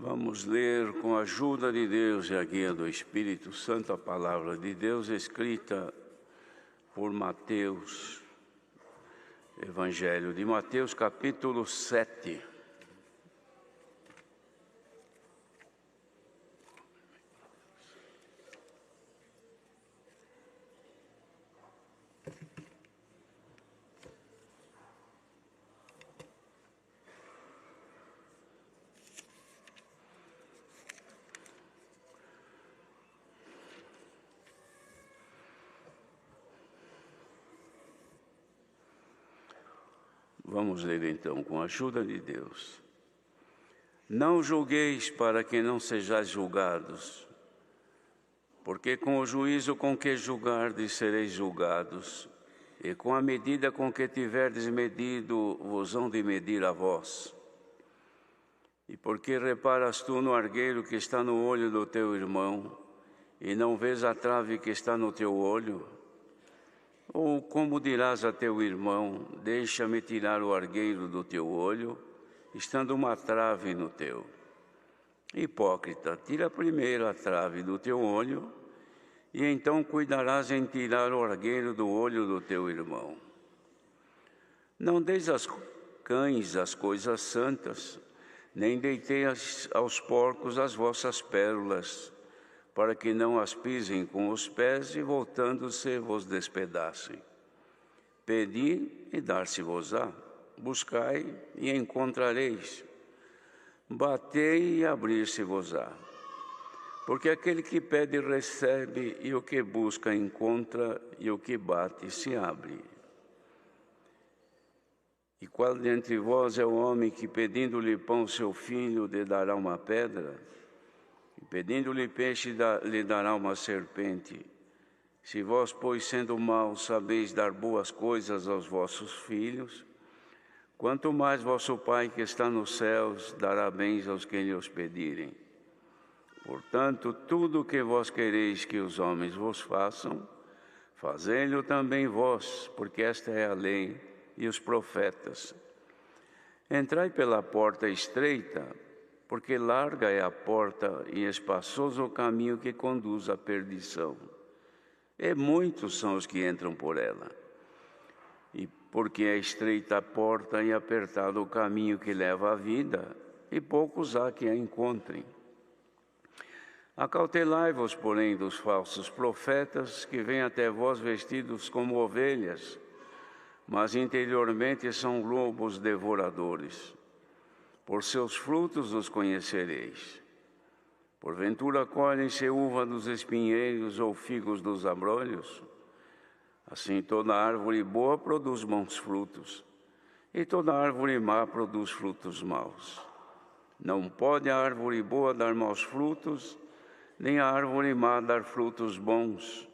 Vamos ler com a ajuda de Deus e a guia do Espírito Santo a palavra de Deus escrita por Mateus, Evangelho de Mateus, capítulo 7. Vamos ler então com a ajuda de Deus. Não julgueis para que não sejais julgados, porque com o juízo com que julgardes sereis julgados, e com a medida com que tiverdes medido vos hão de medir a vós. E porque reparas tu no argueiro que está no olho do teu irmão, e não vês a trave que está no teu olho? Ou como dirás a teu irmão, deixa-me tirar o argueiro do teu olho, estando uma trave no teu? Hipócrita, tira primeiro a trave do teu olho, e então cuidarás em tirar o argueiro do olho do teu irmão. Não deis aos cães as coisas santas, nem deiteis aos porcos as vossas pérolas, para que não as pisem com os pés e, voltando-se, vos despedacem. Pedi e dar-se-vos-á, buscai e encontrareis, batei e abrir-se-vos-á. Porque aquele que pede recebe, e o que busca encontra, e o que bate se abre. E qual dentre vós é o homem que, pedindo-lhe pão seu filho, lhe dará uma pedra? Pedindo-lhe peixe, lhe dará uma serpente? Se vós, pois, sendo maus, sabeis dar boas coisas aos vossos filhos, quanto mais vosso Pai que está nos céus dará bens aos que lhe os pedirem. Portanto, tudo o que vós quereis que os homens vos façam, fazei-lo também vós, porque esta é a lei e os profetas. Entrai pela porta estreita, porque larga é a porta e espaçoso o caminho que conduz à perdição. E muitos são os que entram por ela. E porque é estreita a porta e apertado o caminho que leva à vida, e poucos há que a encontrem. Acautelai-vos, porém, dos falsos profetas, que vêm até vós vestidos como ovelhas, mas interiormente são lobos devoradores. Por seus frutos os conhecereis. Porventura colhem-se uva dos espinheiros ou figos dos abrolhos? Assim toda árvore boa produz bons frutos, e toda árvore má produz frutos maus. Não pode a árvore boa dar maus frutos, nem a árvore má dar frutos bons.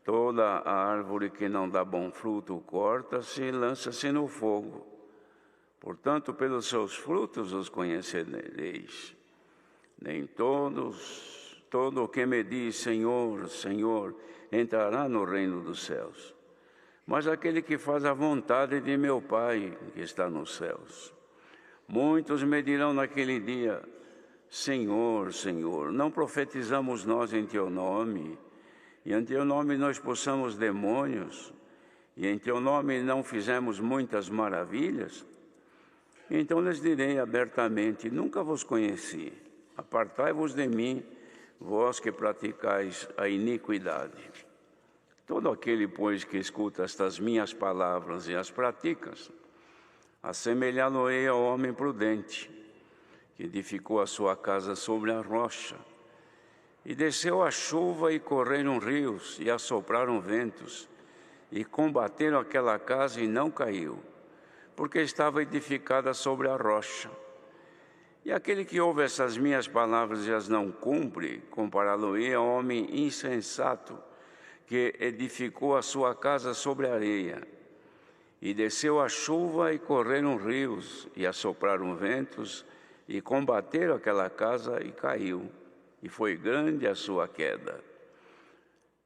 Toda a árvore que não dá bom fruto corta-se e lança-se no fogo. Portanto, pelos seus frutos os conhecereis. Nem todo o que me diz Senhor, Senhor, entrará no reino dos céus, mas aquele que faz a vontade de meu Pai que está nos céus. Muitos me dirão naquele dia: Senhor, Senhor, não profetizamos nós em teu nome, e em teu nome nós expulsamos demônios, e em teu nome não fizemos muitas maravilhas? Então lhes direi abertamente: nunca vos conheci. Apartai-vos de mim, vós que praticais a iniquidade. Todo aquele, pois, que escuta estas minhas palavras e as pratica, assemelhá-lo-ei ao homem prudente, que edificou a sua casa sobre a rocha. E desceu a chuva, e correram rios, e assopraram ventos, e combateram aquela casa, e não caiu, porque estava edificada sobre a rocha. E aquele que ouve essas minhas palavras e as não cumpre, compará-lo-ei ao homem insensato, que edificou a sua casa sobre a areia. E desceu a chuva, e correram rios, e assopraram ventos, e combateram aquela casa, e caiu, e foi grande a sua queda.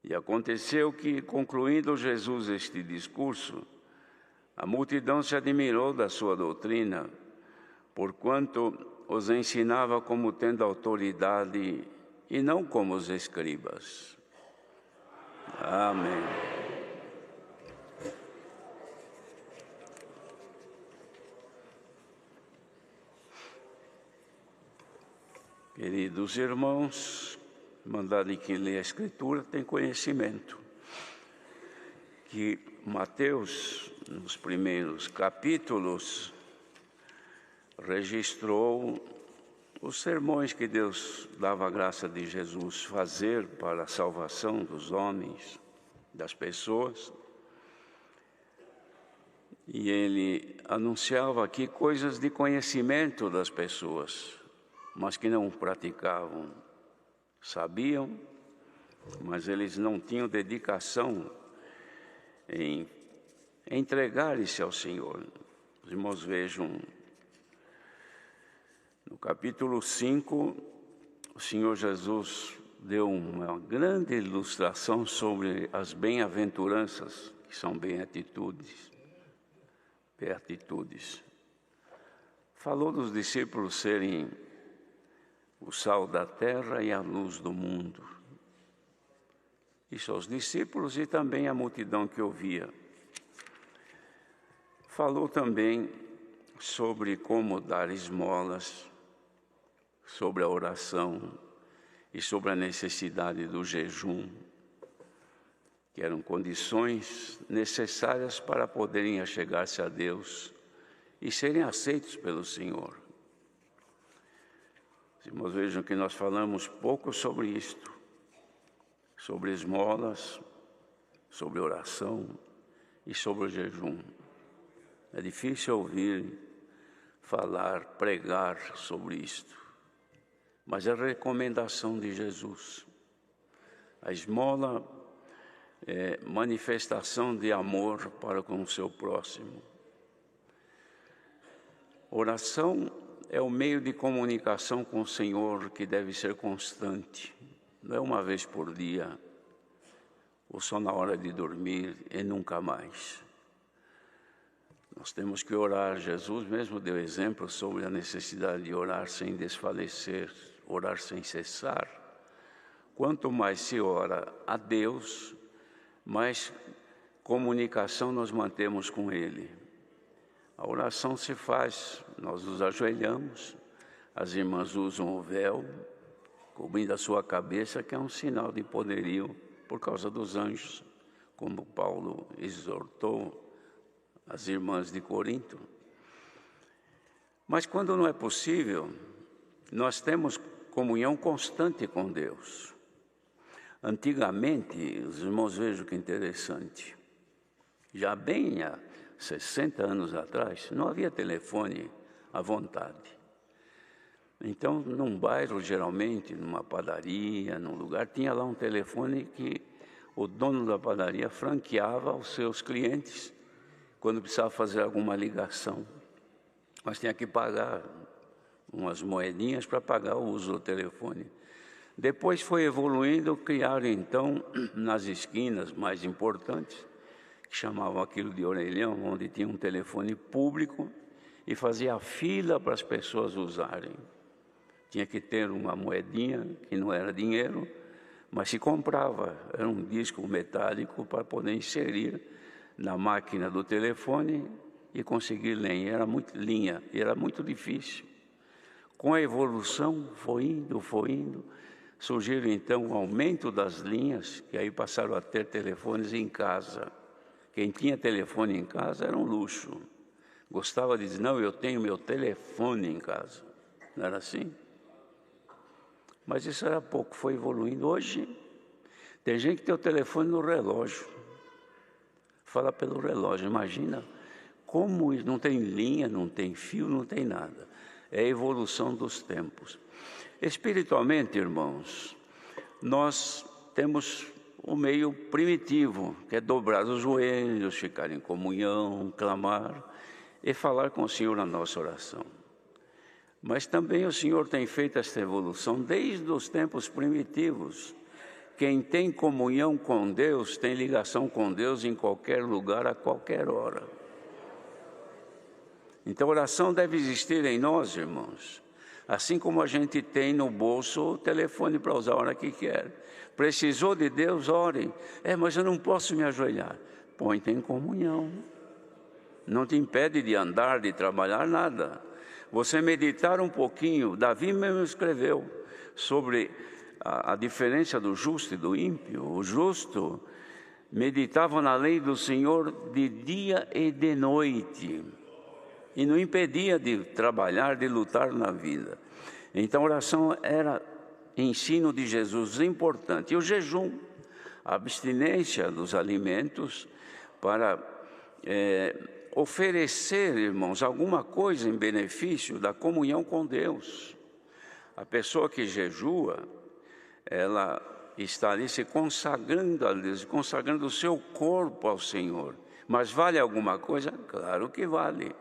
E aconteceu que, concluindo Jesus este discurso, a multidão se admirou da sua doutrina, porquanto os ensinava como tendo autoridade e não como os escribas. Amém. Queridos irmãos, mandado que lê a Escritura tem conhecimento que Mateus, nos primeiros capítulos, registrou os sermões que Deus dava a graça de Jesus fazer para a salvação dos homens, das pessoas. E ele anunciava aqui coisas de conhecimento das pessoas, mas que não praticavam. Sabiam, mas eles não tinham dedicação em entregar-se ao Senhor. Os irmãos vejam, no capítulo 5, o Senhor Jesus deu uma grande ilustração sobre as bem-aventuranças, que são beatitudes. Falou dos discípulos serem o sal da terra e a luz do mundo. Isso aos discípulos e também à multidão que ouvia. Falou também sobre como dar esmolas, sobre a oração e sobre a necessidade do jejum, que eram condições necessárias para poderem achegar-se a Deus e serem aceitos pelo Senhor. Os irmãos vejam que nós falamos pouco sobre isto, sobre esmolas, sobre oração e sobre o jejum. É difícil ouvir falar, pregar sobre isto, mas é a recomendação de Jesus. A esmola é manifestação de amor para com o seu próximo. Oração é o meio de comunicação com o Senhor que deve ser constante. Não é uma vez por dia, ou só na hora de dormir e nunca mais. Nós temos que orar. Jesus mesmo deu exemplo sobre a necessidade de orar sem desfalecer, orar sem cessar. Quanto mais se ora a Deus, mais comunicação nós mantemos com Ele. A oração se faz, nós nos ajoelhamos, as irmãs usam o véu, cobrindo a sua cabeça, que é um sinal de poderio por causa dos anjos, como Paulo exortou as irmãs de Corinto. Mas quando não é possível, nós temos comunhão constante com Deus. Antigamente, os irmãos vejam que interessante, já bem há 60 anos atrás, não havia telefone à vontade. Então, num bairro, geralmente, numa padaria, num lugar, tinha lá um telefone que o dono da padaria franqueava aos seus clientes quando precisava fazer alguma ligação. Mas tinha que pagar umas moedinhas para pagar o uso do telefone. Depois foi evoluindo, criaram então, nas esquinas mais importantes, que chamavam aquilo de orelhão, onde tinha um telefone público e fazia fila para as pessoas usarem. Tinha que ter uma moedinha, que não era dinheiro, mas se comprava. Era um disco metálico para poder inserir na máquina do telefone e conseguir linha. Era muito difícil. Com a evolução, foi indo. Surgiram então o aumento das linhas, que aí passaram a ter telefones em casa. Quem tinha telefone em casa era um luxo. Gostava de dizer, não, eu tenho meu telefone em casa. Não era assim? Mas isso era pouco, foi evoluindo. Hoje, tem gente que tem o telefone no relógio. Fala pelo relógio, imagina como não tem linha, não tem fio, não tem nada. É a evolução dos tempos. Espiritualmente, irmãos, nós temos o meio primitivo, que é dobrar os joelhos, ficar em comunhão, clamar e falar com o Senhor na nossa oração. Mas também o Senhor tem feito esta evolução desde os tempos primitivos. Quem tem comunhão com Deus, tem ligação com Deus em qualquer lugar, a qualquer hora. Então, a oração deve existir em nós, irmãos. Assim como a gente tem no bolso o telefone para usar a hora que quer. Precisou de Deus, ore. Mas eu não posso me ajoelhar. Põe em comunhão. Não te impede de andar, de trabalhar, nada. Você meditar um pouquinho. Davi mesmo escreveu sobre a diferença do justo e do ímpio. O justo meditava na lei do Senhor de dia e de noite. E não impedia de trabalhar, de lutar na vida. Então a oração era ensino de Jesus importante. E o jejum, a abstinência dos alimentos para oferecer, irmãos, alguma coisa em benefício da comunhão com Deus. A pessoa que jejua, ela está ali se consagrando a Deus, consagrando o seu corpo ao Senhor. Mas vale alguma coisa? Claro que vale.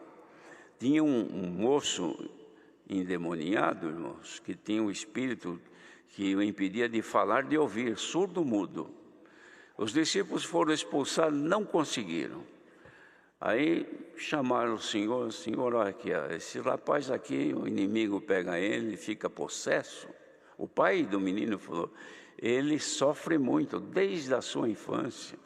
Tinha um moço endemoniado, irmãos, que tinha um espírito que o impedia de falar, de ouvir, surdo-mudo. Os discípulos foram expulsados, não conseguiram. Aí chamaram o Senhor, olha aqui, esse rapaz aqui, o inimigo pega ele, fica possesso. O pai do menino falou, ele sofre muito, desde a sua infância.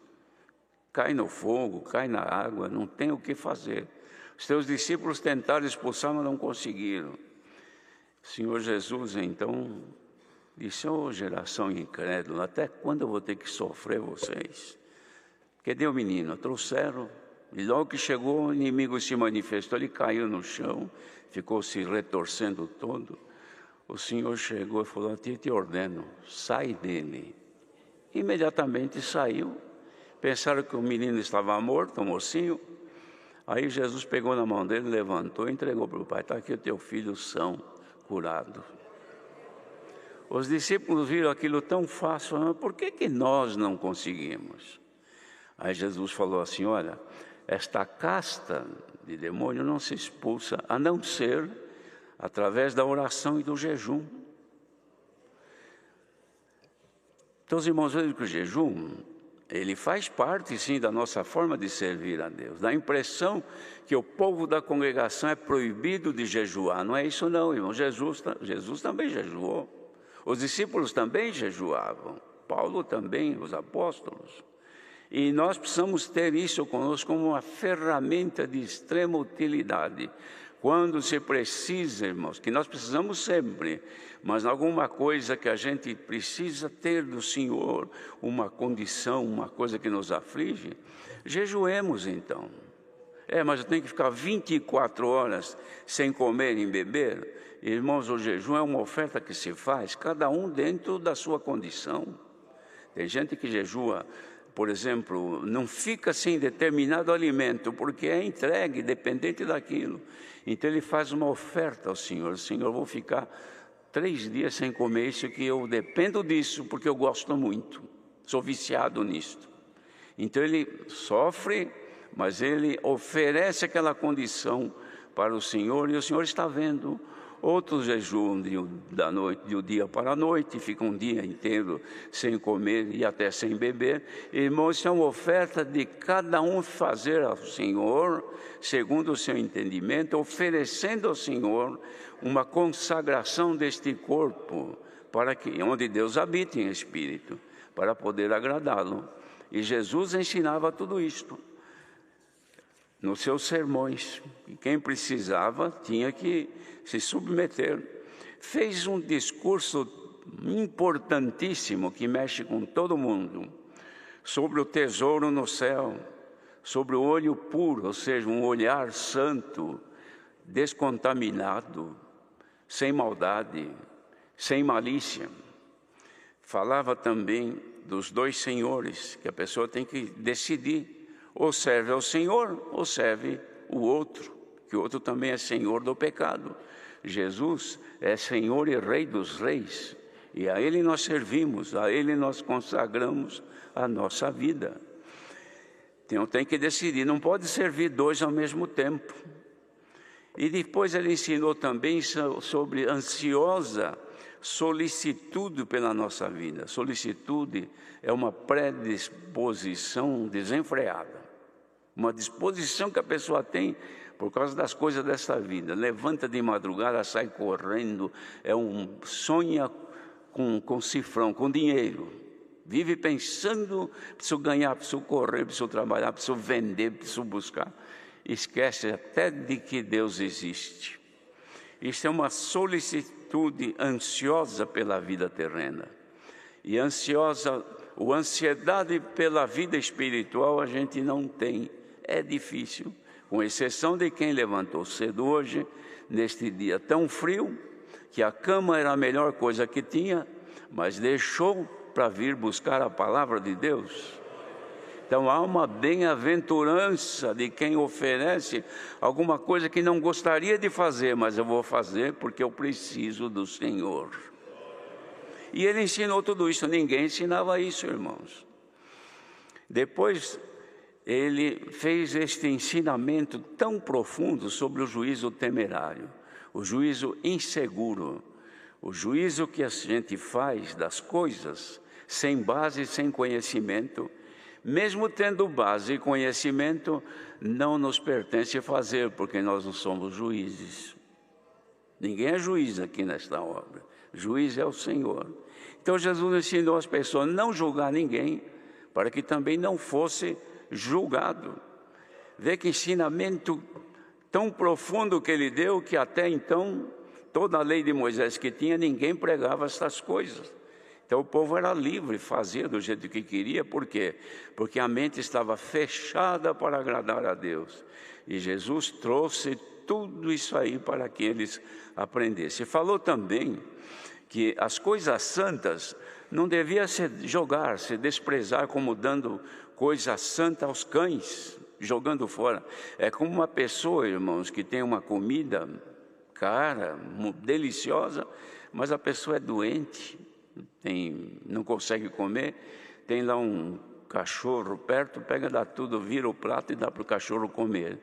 Cai no fogo, cai na água, não tem o que fazer. Os seus discípulos tentaram expulsar, mas não conseguiram. O Senhor Jesus, então, disse, geração incrédula, até quando eu vou ter que sofrer vocês? Cadê o menino? Trouxeram, e logo que chegou, o inimigo se manifestou, ele caiu no chão, ficou se retorcendo todo. O Senhor chegou e falou, te ordeno, sai dele. Imediatamente saiu. Pensaram que o menino estava morto, o mocinho. Aí Jesus pegou na mão dele, levantou e entregou para o pai. Está aqui o teu filho são, curado. Os discípulos viram aquilo tão fácil, falaram, por que nós não conseguimos? Aí Jesus falou assim, olha, esta casta de demônio não se expulsa, a não ser através da oração e do jejum. Então, os irmãos, vejam que o jejum, ele faz parte, sim, da nossa forma de servir a Deus. Dá a impressão que o povo da congregação é proibido de jejuar. Não é isso não, irmão. Jesus também jejuou. Os discípulos também jejuavam. Paulo também, os apóstolos. E nós precisamos ter isso conosco como uma ferramenta de extrema utilidade. Quando se precisa, irmãos, que nós precisamos sempre, mas alguma coisa que a gente precisa ter do Senhor, uma condição, uma coisa que nos aflige, jejuemos então. Mas eu tenho que ficar 24 horas sem comer e beber? Irmãos, o jejum é uma oferta que se faz, cada um dentro da sua condição. Tem gente que jejua, por exemplo, não fica sem determinado alimento, porque é entregue, dependente daquilo. Então ele faz uma oferta ao Senhor. Senhor, eu vou ficar 3 dias sem comer isso, que eu dependo disso, porque eu gosto muito. Sou viciado nisto. Então ele sofre, mas ele oferece aquela condição para o Senhor, e o Senhor está vendo. Outros jejuam da noite, do dia para a noite, ficam um dia inteiro sem comer e até sem beber. Irmãos, isso é uma oferta de cada um fazer ao Senhor, segundo o seu entendimento, oferecendo ao Senhor uma consagração deste corpo, para que, onde Deus habita em espírito, para poder agradá-lo. E Jesus ensinava tudo isto nos seus sermões, e quem precisava tinha que se submeter. Fez um discurso importantíssimo que mexe com todo mundo, sobre o tesouro no céu, sobre o olho puro, ou seja, um olhar santo, descontaminado, sem maldade, sem malícia. Falava também dos 2 senhores, que a pessoa tem que decidir, ou serve ao Senhor, ou serve o outro, que o outro também é senhor do pecado. Jesus é Senhor e Rei dos reis, e a Ele nós servimos, a Ele nós consagramos a nossa vida. Então tem que decidir, não pode servir 2 ao mesmo tempo. E depois ele ensinou também sobre ansiosa solicitude pela nossa vida. Solicitude é uma predisposição desenfreada. uma disposição que a pessoa tem por causa das coisas dessa vida. Levanta de madrugada, sai correndo, sonha com cifrão, com dinheiro. Vive pensando, preciso ganhar, preciso correr, preciso trabalhar, preciso vender, preciso buscar. Esquece até de que Deus existe. Isso é uma solicitude ansiosa pela vida terrena. E ansiedade pela vida espiritual a gente não tem. É difícil, com exceção de quem levantou cedo hoje, neste dia tão frio, que a cama era a melhor coisa que tinha, mas deixou para vir buscar a palavra de Deus. Então há uma bem-aventurança de quem oferece alguma coisa que não gostaria de fazer, mas eu vou fazer porque eu preciso do Senhor. E ele ensinou tudo isso, ninguém ensinava isso, irmãos. Depois ele fez este ensinamento tão profundo sobre o juízo temerário, o juízo inseguro, o juízo que a gente faz das coisas sem base, sem conhecimento. Mesmo tendo base e conhecimento, não nos pertence fazer, porque nós não somos juízes. Ninguém é juiz aqui nesta obra, juiz é o Senhor. Então Jesus ensinou as pessoas a não julgar ninguém, para que também não fosse julgado. Vê que ensinamento tão profundo que ele deu, que até então, toda a lei de Moisés que tinha, ninguém pregava essas coisas. Então o povo era livre, fazia do jeito que queria. Por quê? Porque a mente estava fechada para agradar a Deus. E Jesus trouxe tudo isso aí para que eles aprendessem. Falou também que as coisas santas não deviam se jogar, se desprezar como dando coisa santa aos cães, jogando fora. É como uma pessoa, irmãos, que tem uma comida cara, deliciosa, mas a pessoa é doente, não consegue comer, tem lá um cachorro perto, pega, dá tudo, vira o prato e dá para o cachorro comer.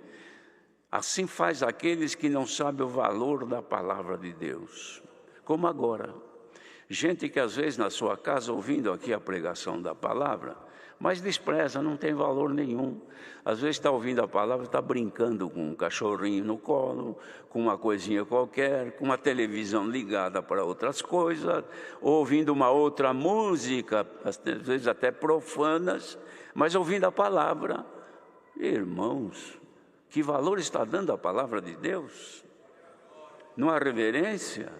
Assim faz aqueles que não sabem o valor da palavra de Deus. Como agora, gente que às vezes na sua casa ouvindo aqui a pregação da palavra, mas despreza, não tem valor nenhum. Às vezes está ouvindo a palavra, está brincando com um cachorrinho no colo, com uma coisinha qualquer, com uma televisão ligada para outras coisas, ou ouvindo uma outra música, às vezes até profanas, mas ouvindo a palavra. Irmãos, que valor está dando a palavra de Deus? Não há reverência?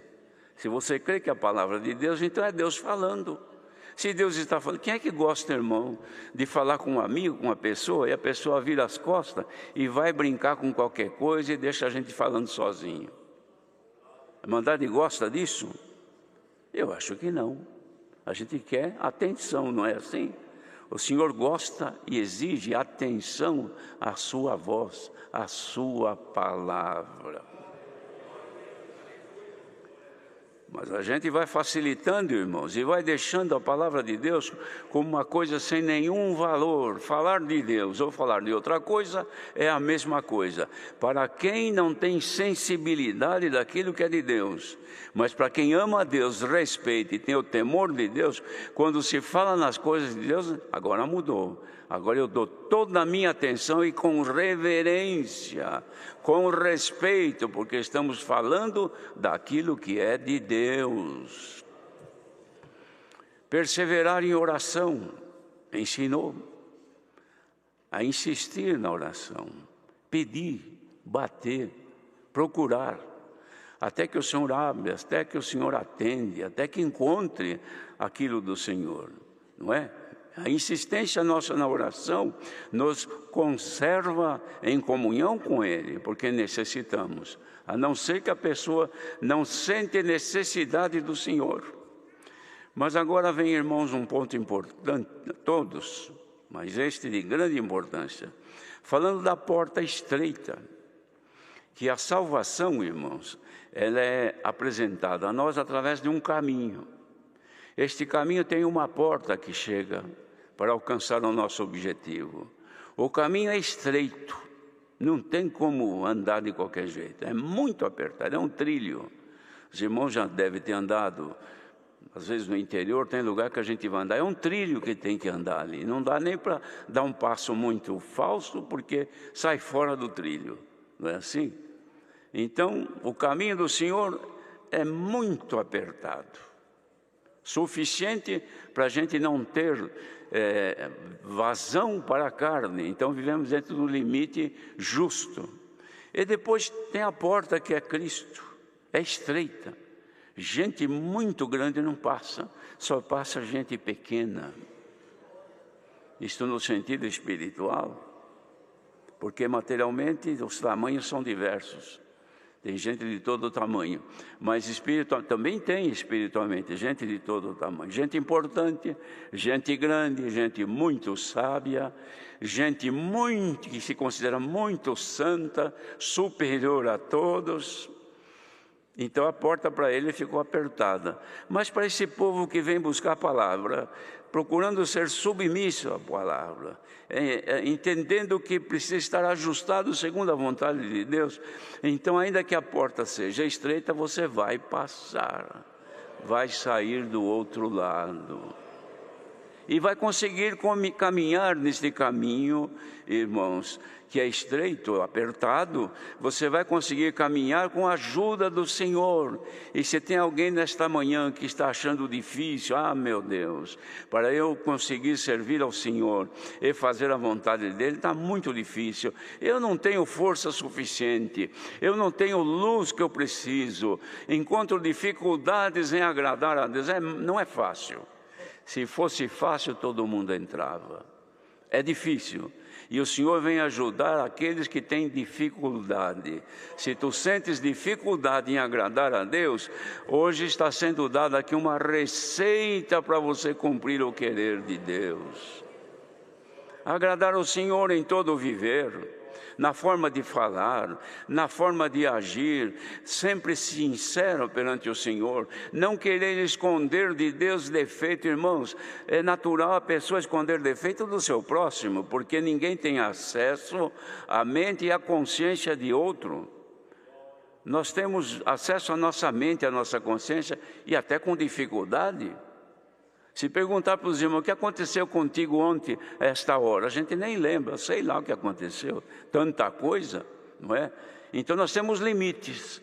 Se você crê que é a palavra de Deus, então é Deus falando. Se Deus está falando, quem é que gosta, irmão, de falar com um amigo, com uma pessoa, e a pessoa vira as costas e vai brincar com qualquer coisa e deixa a gente falando sozinho? A Irmandade gosta disso? Eu acho que não. A gente quer atenção, não é assim? O Senhor gosta e exige atenção à sua voz, à sua palavra. Mas a gente vai facilitando, irmãos, e vai deixando a palavra de Deus como uma coisa sem nenhum valor. Falar de Deus ou falar de outra coisa é a mesma coisa. Para quem não tem sensibilidade daquilo que é de Deus, mas para quem ama a Deus, respeita e tem o temor de Deus, quando se fala nas coisas de Deus, agora mudou. Agora eu dou toda a minha atenção e com reverência, com respeito, porque estamos falando daquilo que é de Deus. Perseverar em oração, ensinou a insistir na oração, pedir, bater, procurar, até que o Senhor abre, até que o Senhor atende, até que encontre aquilo do Senhor, não é? A insistência nossa na oração nos conserva em comunhão com Ele, porque necessitamos, a não ser que a pessoa não sente necessidade do Senhor. Mas agora vem, irmãos, um ponto importante, todos, mas este de grande importância, falando da porta estreita, que a salvação, irmãos, ela é apresentada a nós através de um caminho. Este caminho tem uma porta que chega para alcançar o nosso objetivo. O caminho é estreito, não tem como andar de qualquer jeito, é muito apertado, é um trilho. Os irmãos já devem ter andado Às vezes no interior tem lugar que a gente vai andar, é um trilho que tem que andar ali. Não dá nem para dar um passo muito falso, porque sai fora do trilho. Não é assim? Então, o caminho do Senhor é muito apertado. Suficiente para a gente não ter vazão para a carne. Então, vivemos dentro do limite justo. E depois tem a porta que é Cristo. É estreita. Gente muito grande não passa, só passa gente pequena. Isto no sentido espiritual, porque materialmente os tamanhos são diversos. Tem gente de todo tamanho, mas também tem espiritualmente gente de todo tamanho. Gente importante, gente grande, gente muito sábia, gente que se considera muito santa, superior a todos. Então a porta para ele ficou apertada. Mas para esse povo que vem buscar a palavra, procurando ser submisso à palavra, entendendo que precisa estar ajustado segundo a vontade de Deus, então ainda que a porta seja estreita, você vai passar, vai sair do outro lado. E vai conseguir caminhar neste caminho, irmãos, que é estreito, apertado. Você vai conseguir caminhar com a ajuda do Senhor. E se tem alguém nesta manhã que está achando difícil, meu Deus, para eu conseguir servir ao Senhor e fazer a vontade dEle, está muito difícil. Eu não tenho força suficiente, eu não tenho luz que eu preciso, encontro dificuldades em agradar a Deus. Não é fácil. Se fosse fácil, todo mundo entrava. É difícil. E o Senhor vem ajudar aqueles que têm dificuldade. Se tu sentes dificuldade em agradar a Deus, hoje está sendo dada aqui uma receita para você cumprir o querer de Deus. Agradar ao Senhor em todo o viver, na forma de falar, na forma de agir, sempre sincero perante o Senhor, não querer esconder de Deus defeito. Irmãos, é natural a pessoa esconder defeito do seu próximo, porque ninguém tem acesso à mente e à consciência de outro. Nós temos acesso à nossa mente, à nossa consciência, e até com dificuldade. Se perguntar para os irmãos, o que aconteceu contigo ontem, a esta hora? A gente nem lembra, sei lá o que aconteceu, tanta coisa, não é? Então nós temos limites.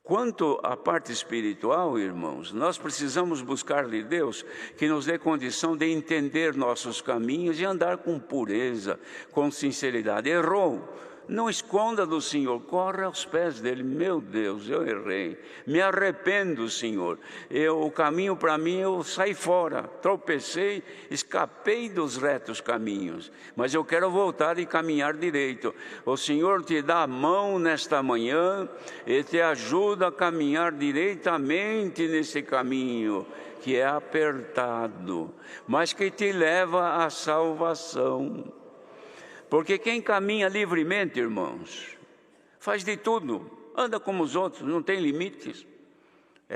Quanto à parte espiritual, irmãos, nós precisamos buscar de Deus que nos dê condição de entender nossos caminhos e andar com pureza, com sinceridade. Errou? Não esconda do Senhor, corre aos pés dele. Meu Deus, eu errei, me arrependo, Senhor. O caminho para mim, eu saí fora, tropecei, escapei dos retos caminhos, mas eu quero voltar e caminhar direito. O Senhor te dá a mão nesta manhã e te ajuda a caminhar direitamente nesse caminho que é apertado, mas que te leva à salvação. Porque quem caminha livremente, irmãos, faz de tudo, anda como os outros, não tem limites.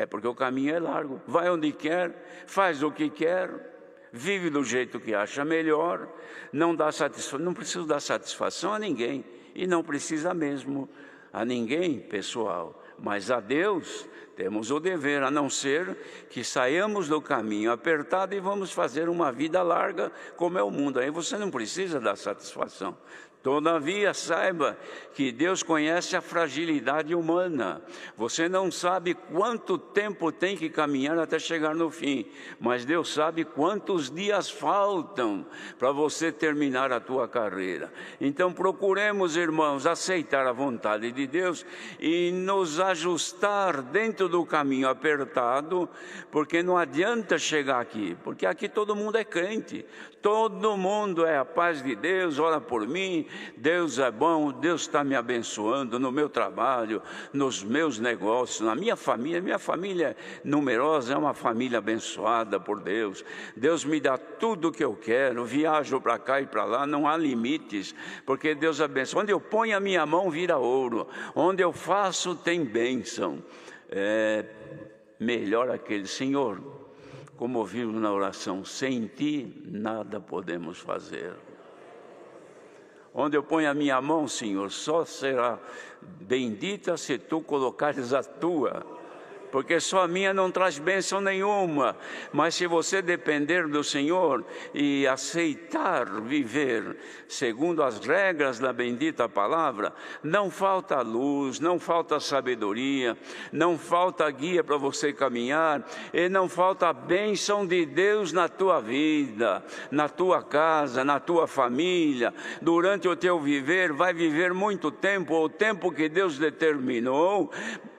Porque o caminho é largo, vai onde quer, faz o que quer, vive do jeito que acha melhor, não precisa dar satisfação a ninguém, e não precisa mesmo a ninguém, pessoal. Mas a Deus temos o dever, a não ser que saiamos do caminho apertado e vamos fazer uma vida larga, como é o mundo. Aí você não precisa dar satisfação. Todavia, saiba que Deus conhece a fragilidade humana. Você não sabe quanto tempo tem que caminhar até chegar no fim, mas Deus sabe quantos dias faltam para você terminar a tua carreira. Então procuremos, irmãos, aceitar a vontade de Deus e nos ajustar dentro do caminho apertado, porque não adianta chegar aqui, porque aqui todo mundo é crente, todo mundo é a paz de Deus, ora por mim, Deus é bom, Deus está me abençoando no meu trabalho, nos meus negócios, na minha família é numerosa, é uma família abençoada por Deus. Deus me dá tudo o que eu quero, viajo para cá e para lá, não há limites, porque Deus abençoa. Onde eu ponho a minha mão vira ouro, onde eu faço tem bênção. É melhor aquele, Senhor, como ouvimos na oração, sem Ti nada podemos fazer. Onde eu ponho a minha mão, Senhor, só será bendita se Tu colocares a Tua, porque só a minha não traz bênção nenhuma. Mas se você depender do Senhor e aceitar viver segundo as regras da bendita palavra, não falta luz, não falta sabedoria, não falta guia para você caminhar, e não falta a bênção de Deus na tua vida, na tua casa, na tua família. Durante o teu viver, vai viver muito tempo, o tempo que Deus determinou,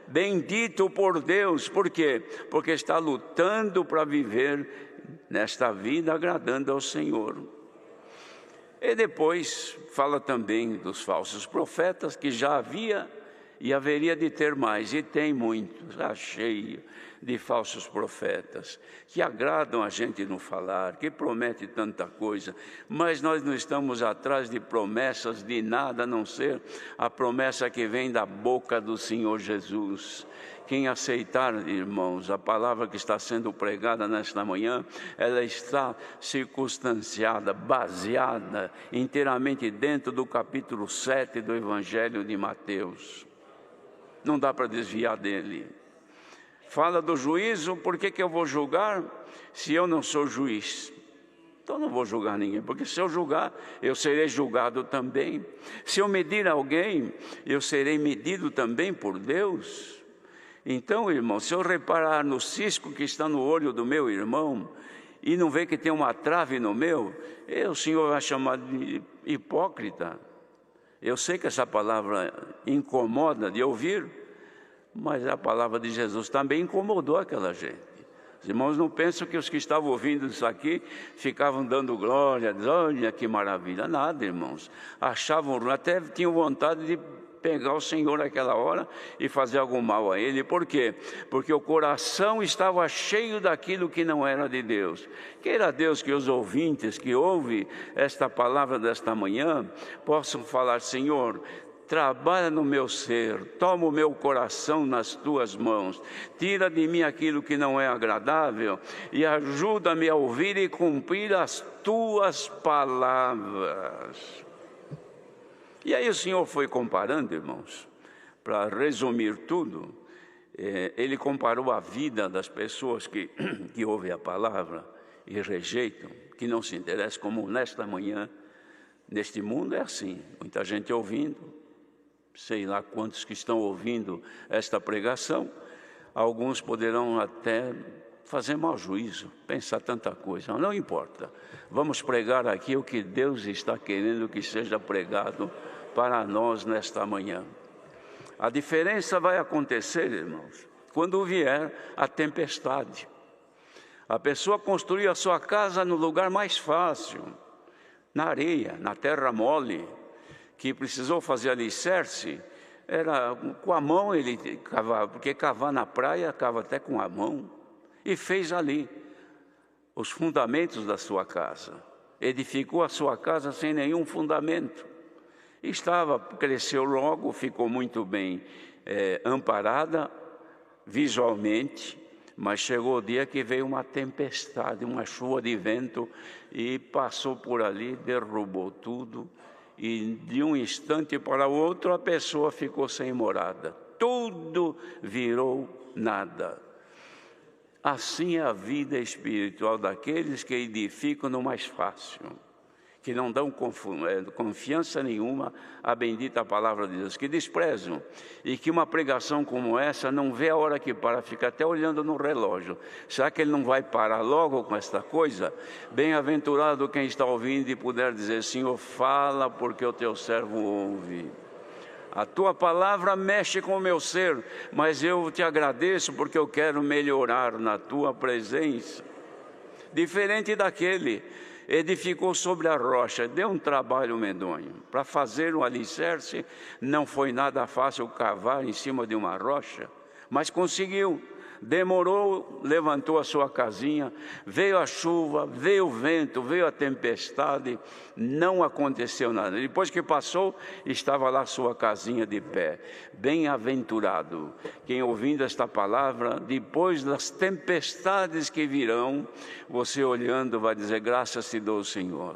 bendito por Deus. Por quê? Porque está lutando para viver nesta vida agradando ao Senhor. E depois fala também dos falsos profetas, que já havia e haveria de ter mais, e tem muitos, já cheio de falsos profetas, que agradam a gente no falar, que promete tanta coisa, mas nós não estamos atrás de promessas de nada, a não ser a promessa que vem da boca do Senhor Jesus. Quem aceitar, irmãos, a palavra que está sendo pregada nesta manhã, ela está circunstanciada, baseada inteiramente dentro do capítulo 7 do Evangelho de Mateus. Não dá para desviar dele. Fala do juízo. Por que eu vou julgar se eu não sou juiz? Então não vou julgar ninguém, porque se eu julgar, eu serei julgado também. Se eu medir alguém, eu serei medido também por Deus. Então, irmão, se eu reparar no cisco que está no olho do meu irmão e não ver que tem uma trave no meu, o Senhor vai chamar de hipócrita. Eu sei que essa palavra incomoda de ouvir, mas a palavra de Jesus também incomodou aquela gente. Os irmãos não pensam que os que estavam ouvindo isso aqui ficavam dando glória, olha que maravilha. Nada, irmãos. Achavam, até tinham vontade de pegar o Senhor naquela hora e fazer algum mal a Ele. Por quê? Porque o coração estava cheio daquilo que não era de Deus. Queira Deus que os ouvintes que ouvem esta palavra desta manhã possam falar: Senhor, trabalha no meu ser, toma o meu coração nas tuas mãos, tira de mim aquilo que não é agradável e ajuda-me a ouvir e cumprir as tuas palavras. E aí o Senhor foi comparando, irmãos, para resumir tudo, Ele comparou a vida das pessoas que ouvem a palavra e rejeitam, que não se interessam, como nesta manhã, neste mundo é assim, muita gente ouvindo, sei lá quantos que estão ouvindo esta pregação, alguns poderão até fazer mau juízo, pensar tanta coisa, não importa, vamos pregar aqui o que Deus está querendo que seja pregado para nós nesta manhã. A diferença vai acontecer, irmãos, quando vier a tempestade. A pessoa construiu a sua casa no lugar mais fácil, na areia, na terra mole, que precisou fazer alicerce, era com a mão ele cavava, porque cavar na praia, cava até com a mão, e fez ali os fundamentos da sua casa. Edificou a sua casa sem nenhum fundamento. Cresceu logo, ficou muito bem amparada visualmente, mas chegou o dia que veio uma tempestade, uma chuva de vento, e passou por ali, derrubou tudo, e de um instante para o outro a pessoa ficou sem morada, tudo virou nada. Assim é a vida espiritual daqueles que edificam no mais fácil, que não dão confiança nenhuma à bendita palavra de Deus, que desprezam, e que uma pregação como essa não vê a hora que para, fica até olhando no relógio. Será que ele não vai parar logo com esta coisa? Bem-aventurado quem está ouvindo e puder dizer: Senhor, fala, porque o teu servo ouve. A tua palavra mexe com o meu ser, mas eu te agradeço porque eu quero melhorar na tua presença. Diferente daquele, edificou sobre a rocha, deu um trabalho medonho. Para fazer um alicerce, não foi nada fácil cavar em cima de uma rocha, mas conseguiu. Demorou, levantou a sua casinha, veio a chuva, veio o vento, veio a tempestade, não aconteceu nada. Depois que passou, estava lá sua casinha de pé. Bem-aventurado quem, ouvindo esta palavra, depois das tempestades que virão, você olhando vai dizer: graças te dou, Senhor.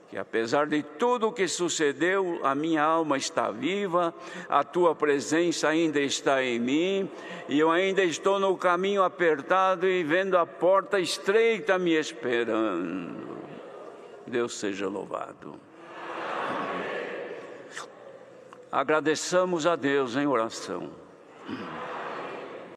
que apesar de tudo o que sucedeu, a minha alma está viva, a tua presença ainda está em mim, e eu ainda estou no caminho apertado e vendo a porta estreita me esperando. Deus seja louvado. Agradeçamos a Deus em oração.